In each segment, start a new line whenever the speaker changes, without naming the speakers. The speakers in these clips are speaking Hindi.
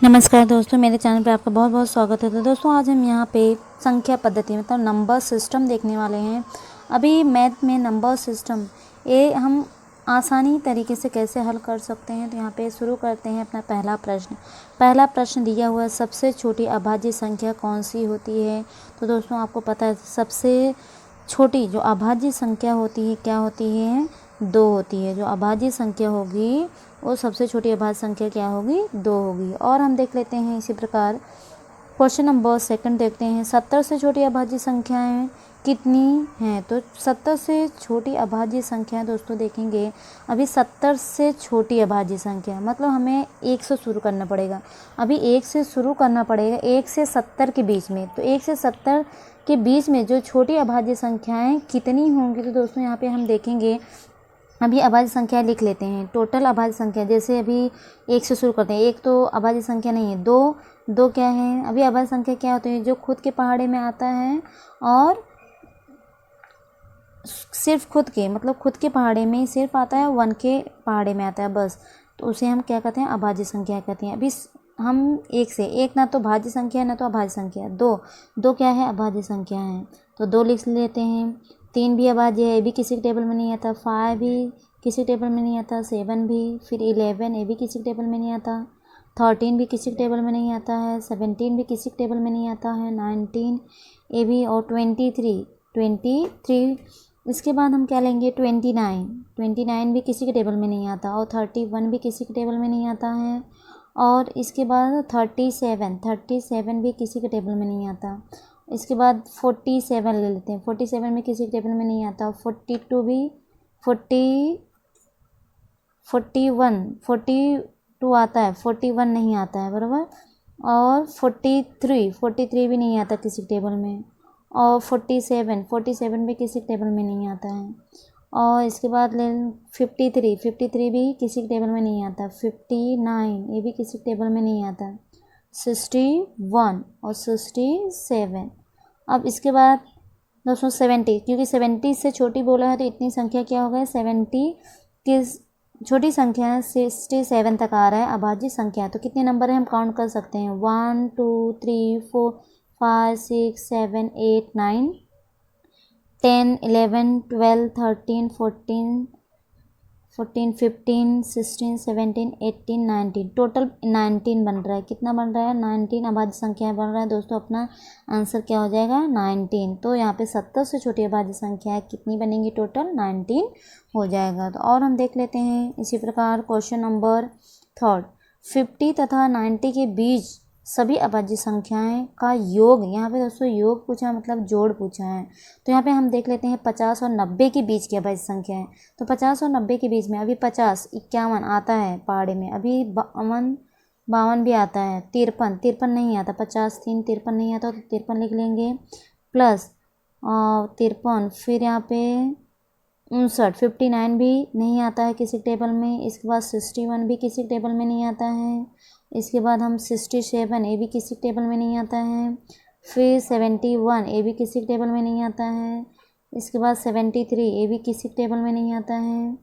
नमस्कार दोस्तों, मेरे चैनल पर आपका बहुत बहुत स्वागत है। तो दोस्तों आज हम यहाँ पे संख्या पद्धति मतलब नंबर सिस्टम देखने वाले हैं। अभी मैथ में नंबर सिस्टम ये हम आसानी तरीके से कैसे हल कर सकते हैं। तो यहाँ पे शुरू करते हैं अपना पहला प्रश्न दिया हुआ है, सबसे छोटी अभाज्य संख्या कौन सी होती है। तो दोस्तों आपको पता है सबसे छोटी जो अभाज्य संख्या होती है क्या होती है, 2 होती है। जो अभाज्य संख्या होगी वो सबसे छोटी अभाज्य संख्या क्या होगी, 2 होगी। और हम देख लेते हैं इसी प्रकार क्वेश्चन नंबर 2 देखते हैं, 70 से छोटी अभाज्य संख्याएं कितनी हैं। तो 70 से छोटी अभाज्य संख्या दोस्तों देखेंगे, अभी 70 से छोटी अभाज्य संख्या मतलब हमें 1 से शुरू करना पड़ेगा। अभी 1 से शुरू करना पड़ेगा, 1 से 70 के बीच में। तो 1 से 70 के बीच में जो छोटी अभाज्य संख्याएं कितनी होंगी। तो दोस्तों यहाँ पे हम देखेंगे, अभी अभाज्य संख्या लिख लेते हैं। टोटल अभाज्य संख्या जैसे अभी 1 से शुरू करते हैं, 1 तो अभाज्य संख्या नहीं है, 2 क्या है। अभी अभाज्य संख्या क्या होती है, जो खुद के पहाड़े में आता है और सिर्फ खुद के मतलब खुद के पहाड़े में सिर्फ आता है, 1 के पहाड़े में आता है बस, तो उसे हम क्या कहते हैं, अभाज्य संख्या कहते हैं। अभी हम 1 ना तो भाज्य संख्या है ना तो अभाज्य संख्या, 2 क्या है, अभाज्य संख्या है। तो 2 लिख लेते हैं। 3 भी अभाज्य है, ये भी किसी के टेबल में नहीं आता। 5 भी किसी टेबल में नहीं आता। 7 भी, फिर 11 ये भी किसी टेबल में नहीं आता। 13 भी किसी टेबल में नहीं आता है। 17 भी किसी टेबल में नहीं आता है। 19 ये भी, और 23 इसके बाद हम क्या लेंगे, 29 भी किसी के टेबल में नहीं आता। और 31 भी किसी के टेबल में नहीं आता है। और इसके बाद 37 भी किसी के टेबल में नहीं आता। इसके बाद 47 ले लेते हैं, 47 भी किसी के टेबल में नहीं आता। 42 भी, 42 आता है, 41 नहीं आता है, बराबर। और 43 भी नहीं आता किसी टेबल में। और 47 भी किसी टेबल में नहीं आता है। और इसके बाद ले 53 भी किसी टेबल में नहीं आता। 59 ये भी किसी टेबल में नहीं आता। 61 और 67। अब इसके बाद दोस्तों 70, क्योंकि 70 से छोटी बोला है तो इतनी संख्या क्या हो गई, 70 की छोटी संख्या 67 तक आ रहा है अभाज्य संख्या। तो कितने नंबर है हम काउंट कर सकते हैं, 1 2 3 4 5 6 7 8 9 10 11 12 13 14 15 16 17 18 19, टोटल 19 बन रहा है। कितना बन रहा है, 19 अभाज्य संख्या बन रहा है। दोस्तों अपना आंसर क्या हो जाएगा, 19। तो यहाँ पे 70 से छोटी अभाज्य संख्या कितनी बनेंगी, टोटल 19 हो जाएगा। तो और हम देख लेते हैं इसी प्रकार क्वेश्चन नंबर 3, 50 तथा 90 के बीच सभी अभाज्य संख्याएं का योग। यहाँ पे दोस्तों योग पूछा है, मतलब जोड़ पूछा है। तो यहाँ पे हम देख लेते हैं 50 और 90 के बीच की अभाज्य संख्या है। तो 50 और 90 के बीच में अभी 50 51 आता है पहाड़े में, अभी 52 भी आता है। 53 नहीं आता, 50 3 53 नहीं आता, तो 53 लिख लेंगे। प्लस 53, फिर यहाँ पे 59 भी नहीं आता है किसी टेबल में। इसके बाद 61 भी किसी टेबल में नहीं आता है। इसके बाद हम 67 ये भी किसी टेबल में नहीं आता है। फिर 71 ये भी किसी टेबल में नहीं आता है। इसके बाद 73 ये भी किसी टेबल में नहीं आता है।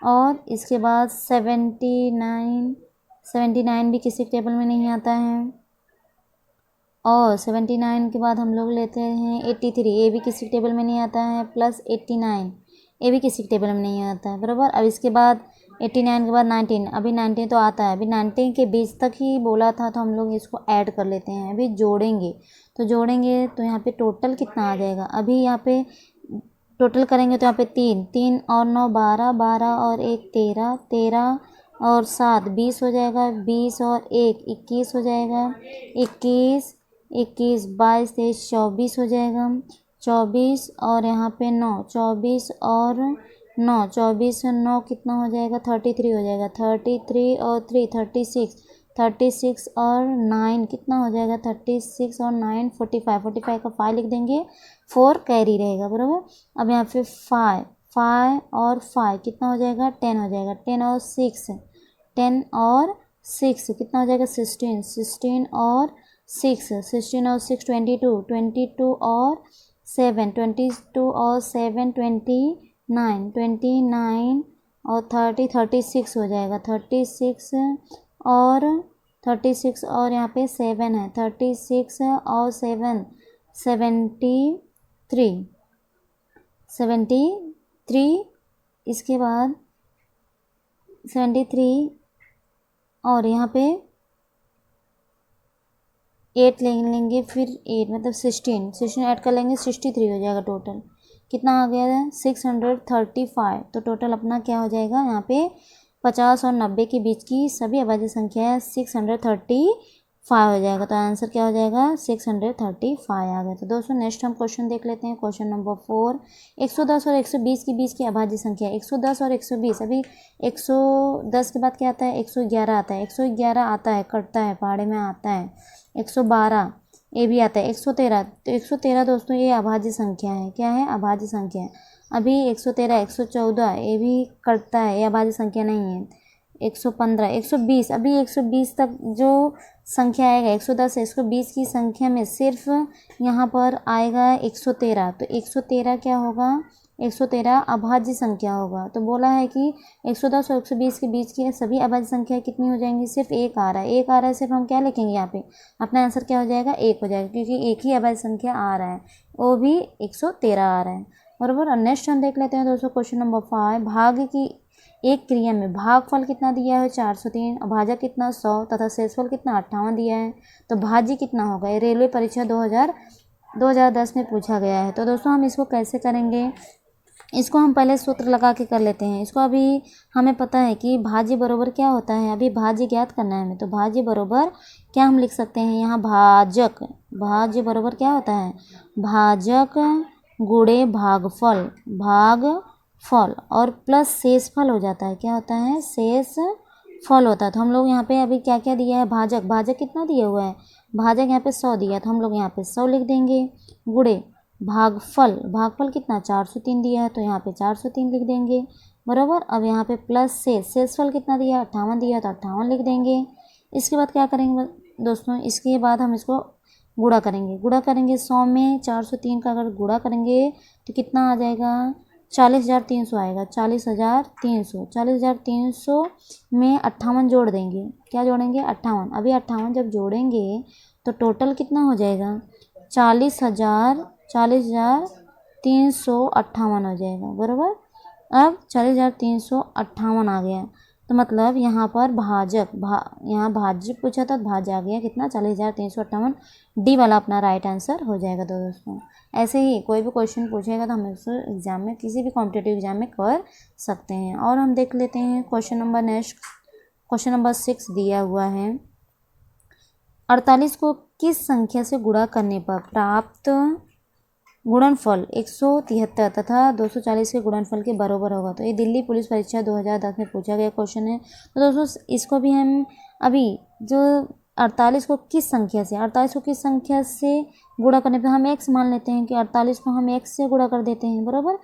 और इसके बाद 79 भी किसी टेबल में नहीं आता है। और 79 के बाद हम लोग लेते हैं 83 ये भी किसी टेबल में नहीं आता है। प्लस 89 ये भी किसी टेबल में नहीं आता है, बराबर। अब इसके बाद 89 के बाद 19, अभी 19 तो आता है, अभी 19 के बीच तक ही बोला था, तो हम लोग इसको ऐड कर लेते हैं। अभी जोड़ेंगे तो यहाँ पे टोटल कितना आ जाएगा, अभी यहाँ पे टोटल करेंगे तो यहाँ पे 3 और 9 12, 12 और 1 13, 13 और 7 20 हो जाएगा। 20 और 1 21 हो जाएगा। 21 22 23 24 हो जाएगा। 24 और यहाँ पे 9, 24 और 9 कितना हो जाएगा, 33 हो जाएगा। 33 और 3 36 और 9 कितना हो जाएगा, 36 और 9 45 का 5 लिख देंगे, 4 कैरी रहेगा, बराबर। अब यहाँ पे 5 और 5 कितना हो जाएगा, 10 हो जाएगा। 10 और 6 कितना हो जाएगा, 16 और 6 22 और 7 29 और 36 हो जाएगा। 36 और 36 और यहाँ पे 7 है, 36 और 7 73, 73, इसके बाद 73 और यहाँ पे 8 ले लेंगे, फिर 8 मतलब 16 ऐड कर लेंगे, 63 हो जाएगा टोटल। कितना आ गया है? 635। तो टोटल अपना क्या हो जाएगा यहाँ पे 50 और 90 के बीच की सभी अभाज्य संख्या है 635 हो जाएगा। तो आंसर क्या हो जाएगा? 635 आ गया। तो दोस्तों नेक्स्ट हम क्वेश्चन देख लेते हैं। क्वेश्चन नंबर 4, 110 और 120 के बीच की अभाज्य संख्या। 110 और 120, अभी 110 के बाद क्या आता है? 111 आता है, 111 आता है, कटता है, पहाड़े में आता है। 112 ये भी आता है। 113, तो 113 दोस्तों ये अभाज्य संख्या है। क्या है? अभाज्य संख्या है। अभी 113, 114 ये भी कटता है, ये अभाज्य संख्या नहीं है। 115, 120, अभी 120 तक जो संख्या आएगा 110 से 120 की संख्या में सिर्फ यहाँ पर आएगा 113। तो 113 क्या होगा? 113 अभाज्य संख्या होगा। तो बोला है कि 110 और 120 के बीच की सभी अभाज्य संख्या कितनी हो जाएंगी? सिर्फ एक आ रहा है, एक आ रहा है, सिर्फ हम क्या लिखेंगे यहाँ पे? अपना आंसर क्या हो जाएगा? एक हो जाएगा, क्योंकि एक ही अभाज्य संख्या आ रहा है, वो भी 113 आ रहा है, बराबर। और नेक्स्ट हम देख लेते हैं दोस्तों क्वेश्चन नंबर 5, भाग की एक क्रिया में भागफल कितना दिया है? 403, भाजक कितना? 100 तथा शेषफल कितना? 58 दिया है। तो भाज्य कितना होगा? ये रेलवे परीक्षा 2010 में पूछा गया है। तो दोस्तों हम इसको कैसे करेंगे? इसको हम पहले सूत्र लगा के कर लेते हैं। इसको अभी हमें पता है कि भाज्य बरोबर क्या होता है, अभी भाज्य ज्ञात करना है हमें। तो भाज्य बरोबर क्या हम लिख सकते हैं यहाँ? भाजक, भाज्य बरोबर क्या होता है? भाजक गुणे भागफल, भागफल और प्लस शेषफल हो जाता है। क्या होता है? शेषफल होता है। तो हम लोग यहाँ पे अभी क्या क्या दिया है? भाजक, भाजक कितना दिया हुआ है? भाजक यहाँ पे 100 दिया, तो हम लोग यहाँ पे 100 लिख देंगे। गुणे भागफल, भागफल कितना? 403 दिया है, तो यहाँ पे 403 लिख देंगे, बराबर। अब यहाँ पे प्लस शेषफल कितना दिया है? 58 दिया है, तो 58 लिख देंगे। इसके बाद क्या करेंगे दोस्तों? इसके बाद हम इसको गुणा करेंगे। गुणा करेंगे 100 में 403 का अगर गुणा करेंगे तो कितना आ जाएगा? 40,300 आएगा, 40,300। 40,300 में 58 जोड़ देंगे। क्या जोड़ेंगे? 58। अभी 58 जब जोड़ेंगे तो टोटल कितना हो जाएगा? 40,358 हो जाएगा, बराबर। अब 40,358 आ गया, तो मतलब यहाँ पर भाजक यहाँ भाज्य पूछा था, भाज्य आ गया कितना? 40,358। डी वाला अपना राइट आंसर हो जाएगा। तो दोस्तों ऐसे ही कोई भी क्वेश्चन पूछेगा तो हम इसको एग्जाम में, किसी भी कॉम्पिटिटिव एग्जाम में कर सकते हैं। और हम देख लेते हैं question number next. Question number 6 दिया हुआ है, 48 को किस संख्या से गुणा करने पर प्राप्त गुणनफल 173 तथा 240 के गुणनफल के बराबर होगा? तो ये दिल्ली पुलिस परीक्षा 2010 में पूछा गया क्वेश्चन है। तो दोस्तों इसको भी हम अभी जो 48 को किस संख्या से गुणा करने पर हम x मान लेते हैं कि 48 को हम x से गुणा कर देते हैं, बराबर।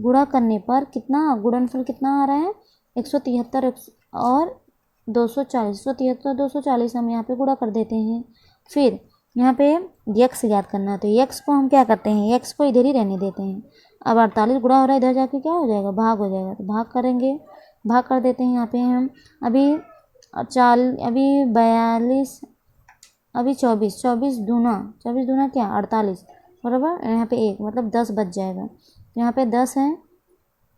गुणा करने पर कितना गुणनफल कितना आ रहा है? 173 और 240, 173 240 हम यहाँ पे गुणा कर देते हैं। फिर यहाँ पे यक्स याद करना है, तो यक्स को हम क्या करते हैं? यक्स को इधर ही रहने देते हैं। अब 48 गुणा हो रहा है, इधर जाके क्या हो जाएगा? भाग हो जाएगा, तो भाग करेंगे, भाग कर देते हैं यहाँ पे हम। अभी 42, अभी 24 दूना क्या? 48, बराबर। यहाँ पे 1 मतलब 10 बच जाएगा, यहाँ पे 10 है,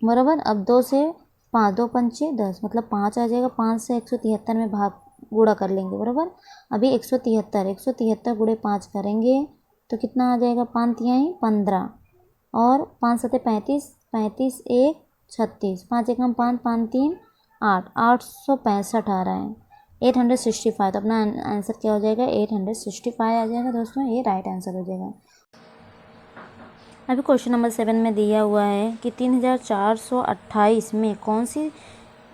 बराबर। अब 2 से 5, 2 पंचे 10 मतलब 5 आ जाएगा। 5 से 173 में भाग गुणा कर लेंगे, बराबर। अभी 173 गुणे 5 करेंगे तो कितना आ जाएगा? 5 तिहाई 15 और 5 सते 35, 35 1 36, 5 एकम 5, 5 3 8, 865 आ रहा है, 865। तो अपना आंसर क्या हो जाएगा? 865 आ जाएगा दोस्तों, ये राइट आंसर हो जाएगा। अभी क्वेश्चन नंबर 7 में दिया हुआ है कि 3428 में कौन सी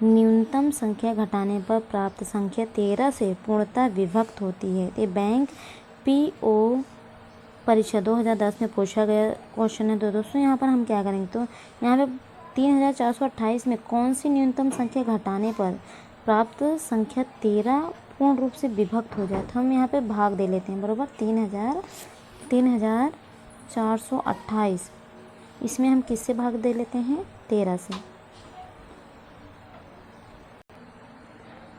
न्यूनतम संख्या घटाने पर प्राप्त संख्या 13 से पूर्णतः विभक्त होती है? ये बैंक PO परीक्षा 2010 में पूछा गया क्वेश्चन है। तो दोस्तों यहाँ पर हम क्या करेंगे? तो यहाँ पे 3428 में कौन सी न्यूनतम संख्या घटाने पर प्राप्त संख्या 13 पूर्ण रूप से विभक्त हो जाए? तो हम यहाँ पे भाग दे लेते हैं, बराबर। 3428 इसमें हम किससे भाग दे लेते हैं? 13 से।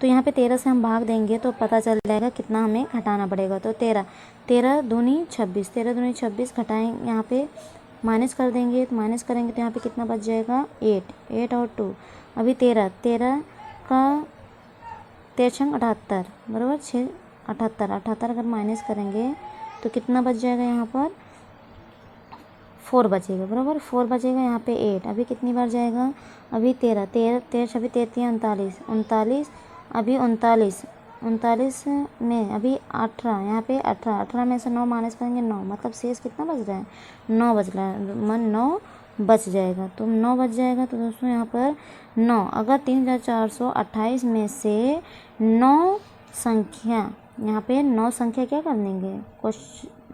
तो यहाँ पे 13 से हम भाग देंगे तो पता चल जाएगा कितना हमें घटाना पड़ेगा। तो 13 दूनी 26, 13 दूनी 26 घटाएंगे, यहाँ पे माइनस कर देंगे। तो माइनस करेंगे तो यहाँ पे कितना बच जाएगा 8 और 2। अभी 13 का 13 78, बराबर 6 78 अगर माइनस करेंगे तो कितना बच जाएगा, यहाँ पर 4 बचेगा, बराबर 4 बचेगा। यहाँ पे 8 अभी कितनी बार जाएगा, अभी 13 अभी 39 39, अभी 39 में अभी 18, यहाँ पे 18 में से 9 माइनस करेंगे 9, मतलब शेष कितना बच रहा है 9 बच रहा है, 9 बच जाएगा। तो 9 बच जाएगा। तो दोस्तों यहाँ पर 9, अगर 3428 में से 9 संख्या, यहाँ पे 9 संख्या क्या कर देंगे, कुछ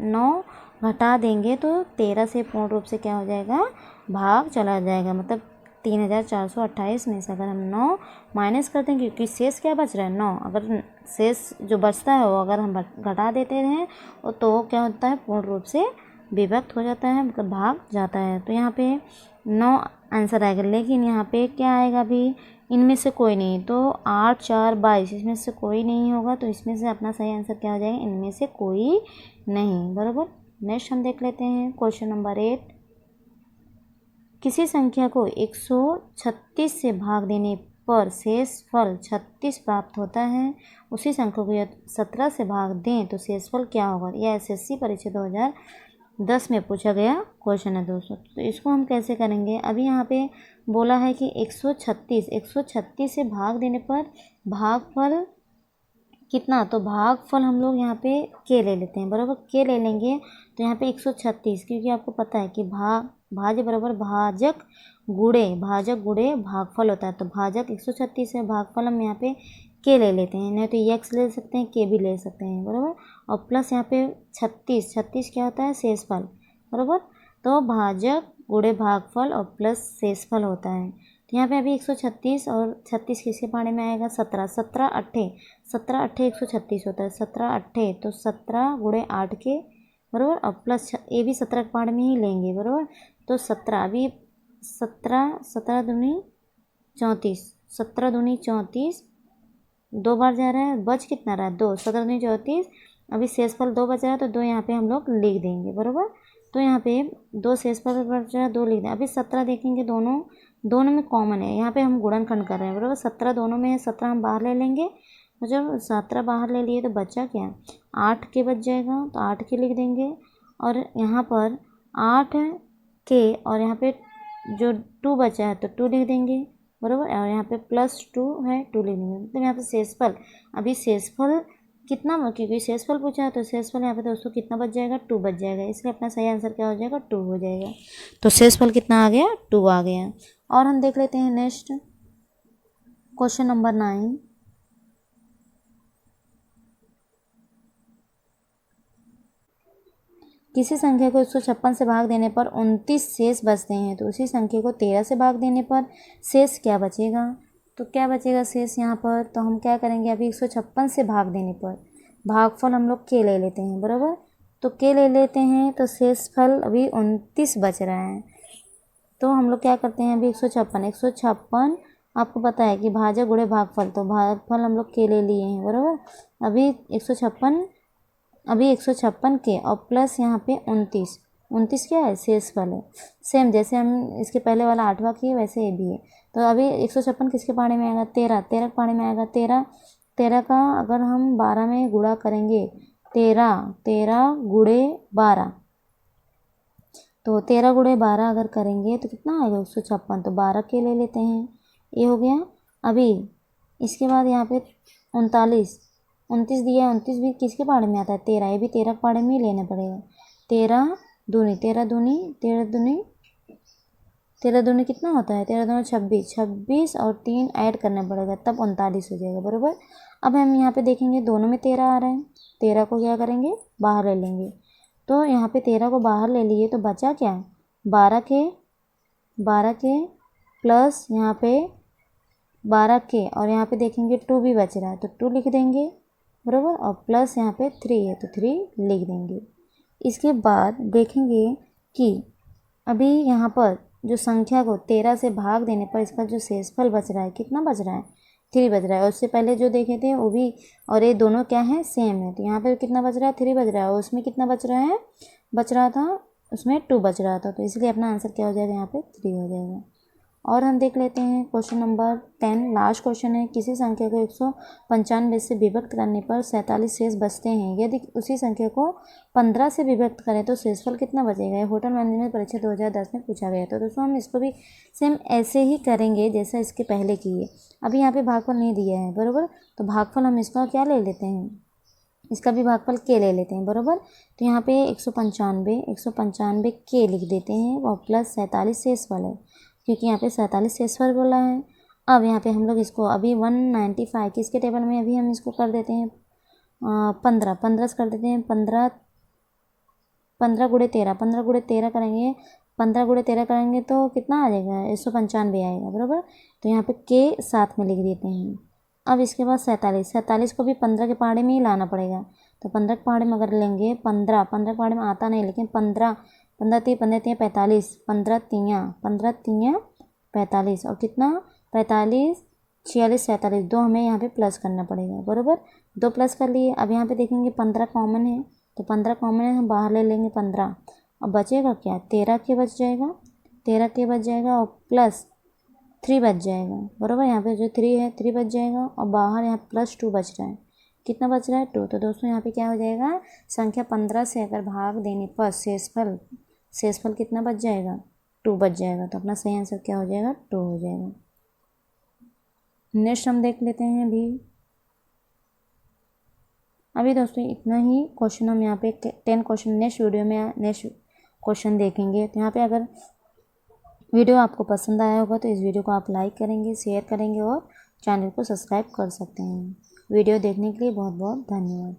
9 घटा देंगे तो 13 से पूर्ण रूप से क्या हो जाएगा, भाग चला जाएगा। मतलब 3428 में से अगर हम 9 माइनस कर देंगे, क्योंकि शेष क्या बच रहा है 9, अगर शेष जो बचता है वो अगर हम घटा देते हैं तो क्या होता है, पूर्ण रूप से विभक्त हो जाता है, मतलब भाग जाता है। तो यहाँ पे 9 आंसर आएगा, लेकिन यहाँ पे क्या आएगा, अभी इनमें से कोई नहीं, तो 8 4 22 इसमें से कोई नहीं होगा। तो इसमें से अपना सही आंसर क्या हो जाएगा, इनमें से कोई नहीं, बराबर। नेक्स्ट हम देख लेते हैं क्वेश्चन नंबर 8। किसी संख्या को 136 से भाग देने पर शेषफल 36 प्राप्त होता है, उसी संख्या को यदि 17 से भाग दें तो शेषफल क्या होगा। यह एसएससी परीक्षा 2010 में पूछा गया क्वेश्चन है दोस्तों। तो इसको हम कैसे करेंगे, अभी यहाँ पे बोला है कि 136 से भाग देने पर भागफल कितना, तो भागफल हम लोग यहाँ पे के ले लेते हैं, बराबर के ले लेंगे। तो यहाँ पे 136, क्योंकि आपको पता है कि भाज्य बराबर भाजक गुणे भागफल होता है। तो भाजक 136 है, भागफल हम यहाँ पे के ले लेते हैं, नहीं तो एक्स ले सकते हैं, के भी ले सकते हैं, बराबर। और प्लस यहाँ पे 36 क्या होता है, शेषफल, बराबर। तो भाजक गुणे भागफल और प्लस शेषफल होता है। तो यहाँ पे अभी 136 और 36 किसके पाने में आएगा, 17 अट्ठे 136 होता है, 17 अट्ठे तो 17 गुणे 8 के, बराबर। और प्लस ये भी 17 के पाने में ही लेंगे, बराबर। तो 17 अभी 17 दूनी 34, 17 दूनी 34 दो बार जा रहा है, बच कितना रहा है 2, 17 दूनी 34, अभी शेषफल 2 बच रहा है तो 2 यहाँ पे हम लोग लिख देंगे, बराबर। तो यहाँ पे 2 शेषफल बच रहा है, 2 लिख दें। अभी 17 देखेंगे, दोनों में कॉमन है, यहाँ पे हम गुणनखंड कर रहे हैं, बराबर। 17 दोनों में है, 17 हम बाहर ले लेंगे, तो जब 17 बाहर ले लिए तो बचा क्या, 8 के बच जाएगा, तो 8 के लिख देंगे। और यहाँ पर 8 के और यहाँ पे जो 2 बचा है तो 2 लिख देंगे, बराबर। और यहाँ पे प्लस 2 है, 2 लिख देंगे। तो यहाँ पे शेषफल, अभी शेषफल कितना, क्योंकि शेषफल पूछा है तो शेषफल यहाँ पे दोस्तों कितना बच जाएगा, 2 बच जाएगा, इसलिए अपना सही आंसर क्या हो जाएगा, 2 हो जाएगा। तो शेषफल कितना आ गया, 2 आ गया। और हम देख लेते हैं नेक्स्ट क्वेश्चन नंबर 9। किसी संख्या को 156 से भाग देने पर 29 शेष बचते हैं, तो उसी संख्या को 13 से भाग देने पर शेष क्या बचेगा। तो क्या बचेगा शेष यहाँ पर, तो हम क्या करेंगे, अभी 156 से भाग देने पर भागफल हम लोग के ले लेते हैं, बराबर। तो के ले लेते हैं तो शेषफल अभी 29 बच रहा है। तो हम लोग क्या करते हैं, अभी 156 आपको पता है कि भाजक गुणे भागफल, तो भागफल हम लोग के ले लिए हैं, बराबर। अभी 156 के और प्लस यहाँ पे 29 क्या है, शेषफल है। सेम जैसे हम इसके पहले वाला 8वां किए वैसे ये भी है। तो अभी 156 किसके पाने में आएगा, 13 के पाने में आएगा। 13 का अगर हम 12 में गुणा करेंगे, 13 गुणे 12, तो 13 गुणे 12 अगर करेंगे तो कितना आएगा 156, तो 12 के ले लेते हैं, ये हो गया। अभी इसके बाद यहाँ पे 29 दिया है, 29 भी किसके पाड़े में आता है, 13, ये भी 13 के पाड़े में ही लेना पड़ेगा। 13 दूनी कितना होता है, 13 दूनी 26 और 3 ऐड करना पड़ेगा, तब 39 हो जाएगा, बराबर। अब हम यहाँ पे देखेंगे दोनों में 13 आ रहा है, 13 को क्या करेंगे, बाहर ले लेंगे। तो यहाँ पे 13 को बाहर ले लिए तो बचा क्या, 12 के प्लस यहाँ पे 12 के और यहाँ पे देखेंगे 2 भी बच रहा है तो 2 लिख देंगे, बराबर। और प्लस यहाँ पे 3 है तो 3 लिख देंगे। इसके बाद देखेंगे कि अभी यहाँ पर जो संख्या को 13 से भाग देने पर इसका जो शेषफल बच रहा है, कितना बच रहा है, 3 बज रहा है। उससे पहले जो देखे थे वो भी, और ये दोनों क्या है, सेम है। तो यहाँ पे कितना बज रहा है, 3 बज रहा है, और उसमें कितना बच रहा है, बच रहा था उसमें 2 बज रहा था। तो इसलिए अपना आंसर क्या हो जाएगा, यहाँ पे 3 हो जाएगा। और हम देख लेते हैं क्वेश्चन नंबर 10, लास्ट क्वेश्चन है। किसी संख्या को 195 से विभक्त करने पर 47 शेष बचते हैं। यदि उसी संख्या को 15 से विभक्त करें तो शेषफल कितना बचेगा। ये होटल मैनेजमेंट परीक्षा 2010 में पूछा गया था। दोस्तों हम इसको भी सेम ऐसे ही करेंगे जैसा इसके पहले किए। अभी यहाँ पे भागफल नहीं दिया है, बराबर, तो भागफल हम इसका क्या ले लेते हैं, इसका भी भागफल के ले लेते हैं, बराबर। तो यहाँ पे 195 के लिख देते हैं और प्लस 47 शेषफल है, क्योंकि यहाँ पे 47 शेषफल बोला है। अब यहाँ पे हम लोग इसको अभी 195 किसके टेबल में, अभी हम इसको कर देते हैं 15 से कर देते हैं। 15 गुणे 13, 15 गुणे 13 करेंगे, 15 गुणे 13 करेंगे तो कितना आ जाएगा, 195 आएगा, बराबर। तो यहाँ पे के साथ में लिख देते हैं। अब इसके बाद 47 को भी 15 के पहाड़े में ही लाना पड़ेगा। तो 15 के पहाड़े में अगर लेंगे, 15 के पहाड़े में आता नहीं, लेकिन 15 3 45, 15 तियाँ 45, और कितना 45 46 47, 2 हमें यहाँ पे प्लस करना पड़ेगा, बराबर। 2 प्लस कर लिए। अब यहाँ पे देखेंगे 15 कॉमन है, तो 15 कॉमन है, हम बाहर ले लेंगे 15। अब बचेगा क्या, 13 के बच जाएगा, 13 के बच जाएगा, और प्लस 3 बच जाएगा, बराबर। यहाँ पे जो 3 है 3 बच जाएगा, और बाहर यहाँ प्लस 2 बच रहा है। कितना बच रहा है, 2। तो दोस्तों यहाँ पे क्या हो जाएगा, संख्या 15 से अगर भाग देने पर शेषफल कितना बच जाएगा, 2 बच जाएगा। तो अपना सही आंसर क्या हो जाएगा, 2 हो जाएगा। नेक्स्ट हम देख लेते हैं अभी दोस्तों इतना ही क्वेश्चन। हम यहाँ पे 10 क्वेश्चन नेक्स्ट वीडियो में नेक्स्ट क्वेश्चन देखेंगे। तो यहाँ पे अगर वीडियो आपको पसंद आया होगा तो इस वीडियो को आप लाइक करेंगे, शेयर करेंगे और चैनल को सब्सक्राइब कर सकते हैं। वीडियो देखने के लिए बहुत बहुत धन्यवाद।